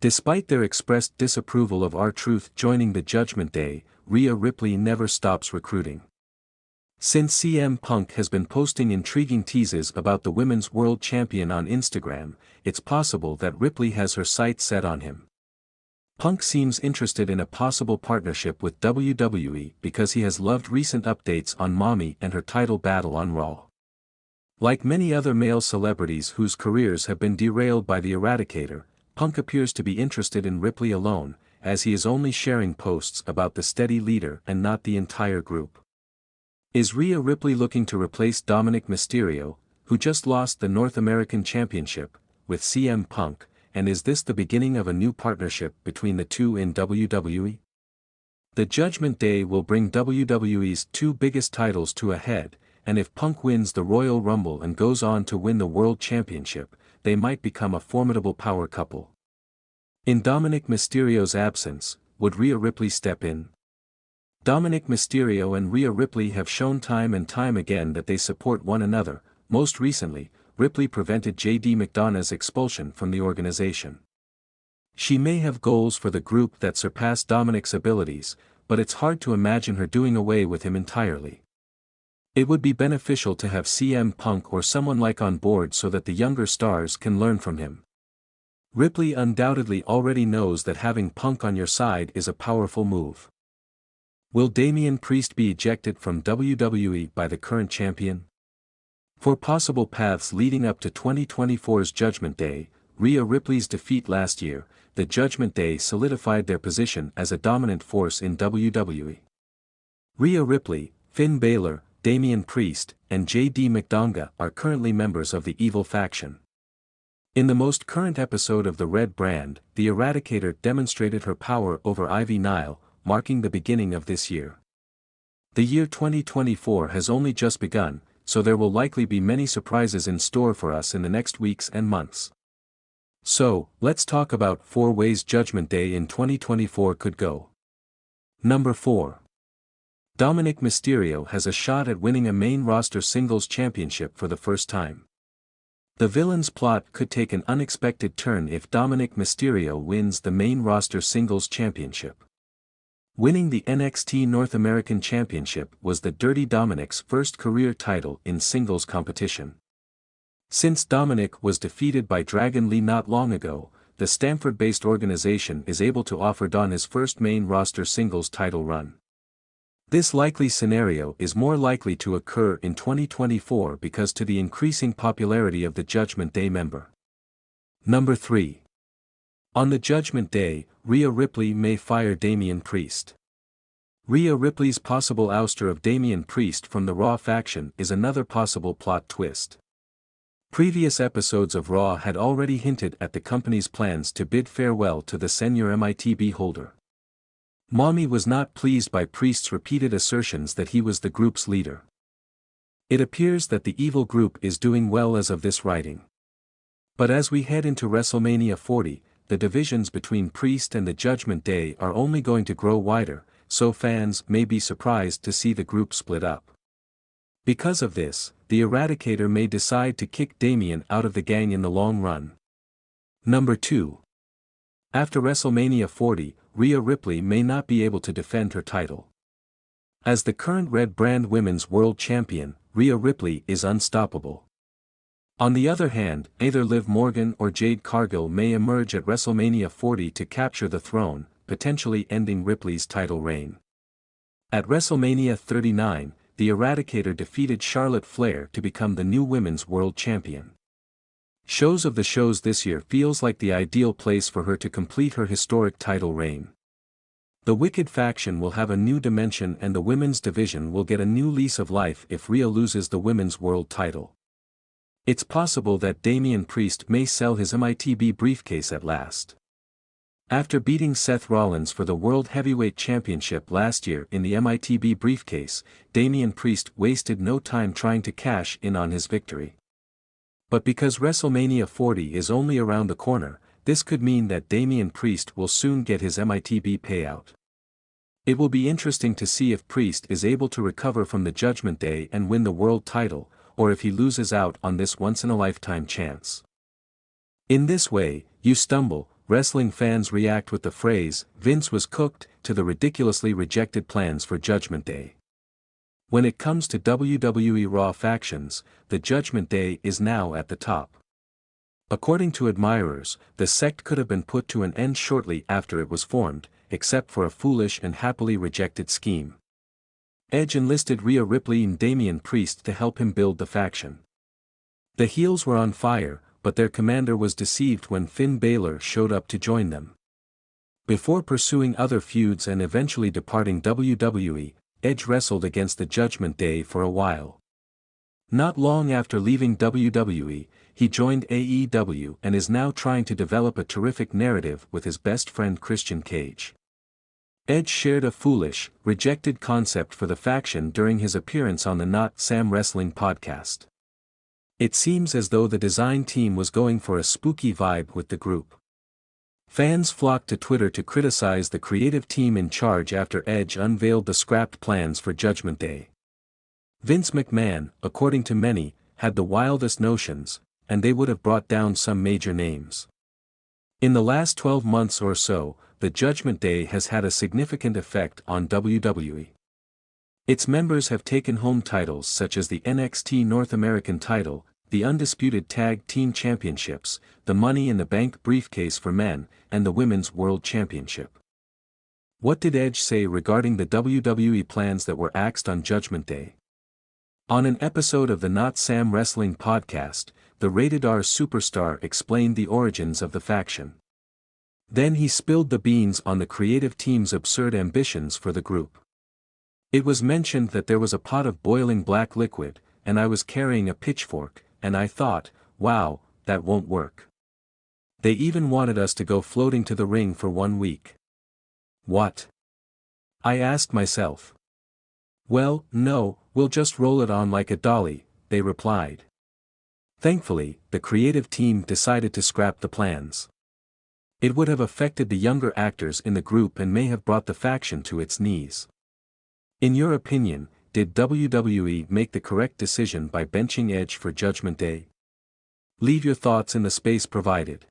Despite their expressed disapproval of R-Truth joining the Judgment Day, Rhea Ripley never stops recruiting. Since CM Punk has been posting intriguing teases about the Women's World Champion on Instagram, it's possible that Ripley has her sights set on him. Punk seems interested in a possible partnership with WWE because he has loved recent updates on Mommy and her title battle on Raw. Like many other male celebrities whose careers have been derailed by the Eradicator, Punk appears to be interested in Ripley alone, as he is only sharing posts about the steady leader and not the entire group. Is Rhea Ripley looking to replace Dominik Mysterio, who just lost the North American Championship, with CM Punk, and is this the beginning of a new partnership between the two in WWE? The Judgment Day will bring WWE's two biggest titles to a head, and if Punk wins the Royal Rumble and goes on to win the World Championship, they might become a formidable power couple. In Dominik Mysterio's absence, would Rhea Ripley step in? Dominik Mysterio and Rhea Ripley have shown time and time again that they support one another. Most recently, Ripley prevented JD McDonough's expulsion from the organization. She may have goals for the group that surpass Dominik's abilities, but it's hard to imagine her doing away with him entirely. It would be beneficial to have CM Punk or someone like on board so that the younger stars can learn from him. Ripley undoubtedly already knows that having Punk on your side is a powerful move. Will Damian Priest be ejected from WWE by the current champion? For possible paths leading up to 2024's Judgment Day, Rhea Ripley's defeat last year, the Judgment Day solidified their position as a dominant force in WWE. Rhea Ripley, Finn Balor, Damian Priest, and JD McDonagh are currently members of the Evil faction. In the most current episode of the Red Brand, the Eradicator demonstrated her power over Ivy Nile, marking the beginning of this year. The year 2024 has only just begun, so there will likely be many surprises in store for us in the next weeks and months. So, let's talk about 4 ways Judgment Day in 2024 could go. Number 4. Dominik Mysterio has a shot at winning a main roster singles championship for the first time. The villain's plot could take an unexpected turn if Dominik Mysterio wins the main roster singles championship. Winning the NXT North American Championship was the Dirty Dominik's first career title in singles competition. Since Dominik was defeated by Dragon Lee not long ago, the Stamford-based organization is able to offer Don his first main roster singles title run. This likely scenario is more likely to occur in 2024 because to the increasing popularity of the Judgment Day member. Number 3. On the Judgment Day, Rhea Ripley may fire Damian Priest. Rhea Ripley's possible ouster of Damian Priest from the Raw faction is another possible plot twist. Previous episodes of Raw had already hinted at the company's plans to bid farewell to the senior MITB holder. Mommy was not pleased by Priest's repeated assertions that he was the group's leader. It appears that the evil group is doing well as of this writing. But as we head into WrestleMania 40, the divisions between Priest and the Judgment Day are only going to grow wider, so fans may be surprised to see the group split up. Because of this, the Eradicator may decide to kick Damian out of the gang in the long run. Number 2. After WrestleMania 40, Rhea Ripley may not be able to defend her title. As the current Red Brand Women's World Champion, Rhea Ripley is unstoppable. On the other hand, either Liv Morgan or Jade Cargill may emerge at WrestleMania 40 to capture the throne, potentially ending Ripley's title reign. At WrestleMania 39, the Eradicator defeated Charlotte Flair to become the new Women's World Champion. Shows of the Shows this year feels like the ideal place for her to complete her historic title reign. The Wicked faction will have a new dimension and the women's division will get a new lease of life if Rhea loses the Women's World title. It's possible that Damian Priest may sell his MITB briefcase at last. After beating Seth Rollins for the World Heavyweight Championship last year in the MITB briefcase, Damian Priest wasted no time trying to cash in on his victory. But because WrestleMania 40 is only around the corner, this could mean that Damian Priest will soon get his MITB payout. It will be interesting to see if Priest is able to recover from the Judgment Day and win the world title, or if he loses out on this once-in-a-lifetime chance. In this way, you stumble, wrestling fans react with the phrase, "Vince was cooked," to the ridiculously rejected plans for Judgment Day. When it comes to WWE Raw factions, the Judgment Day is now at the top. According to admirers, the sect could have been put to an end shortly after it was formed, except for a foolish and happily rejected scheme. Edge enlisted Rhea Ripley and Damian Priest to help him build the faction. The heels were on fire, but their commander was deceived when Finn Balor showed up to join them. Before pursuing other feuds and eventually departing WWE, Edge wrestled against the Judgment Day for a while. Not long after leaving WWE, he joined AEW and is now trying to develop a terrific narrative with his best friend Christian Cage. Edge shared a foolish, rejected concept for the faction during his appearance on the Not Sam Wrestling podcast. It seems as though the design team was going for a spooky vibe with the group. Fans flocked to Twitter to criticize the creative team in charge after Edge unveiled the scrapped plans for Judgment Day. Vince McMahon, according to many, had the wildest notions, and they would have brought down some major names. In the last 12 months or so, the Judgment Day has had a significant effect on WWE. Its members have taken home titles such as the NXT North American title, the Undisputed Tag Team Championships, the Money in the Bank briefcase for men, and the Women's World Championship. What did Edge say regarding the WWE plans that were axed on Judgment Day? On an episode of the Not Sam Wrestling podcast, the Rated R superstar explained the origins of the faction. Then he spilled the beans on the creative team's absurd ambitions for the group. It was mentioned that there was a pot of boiling black liquid, and I was carrying a pitchfork, and I thought, wow, that won't work. They even wanted us to go floating to the ring for 1 week. What? I asked myself. Well, no, we'll just roll it on like a dolly, they replied. Thankfully, the creative team decided to scrap the plans. It would have affected the younger actors in the group and may have brought the faction to its knees. In your opinion, did WWE make the correct decision by benching Edge for Judgment Day? Leave your thoughts in the space provided.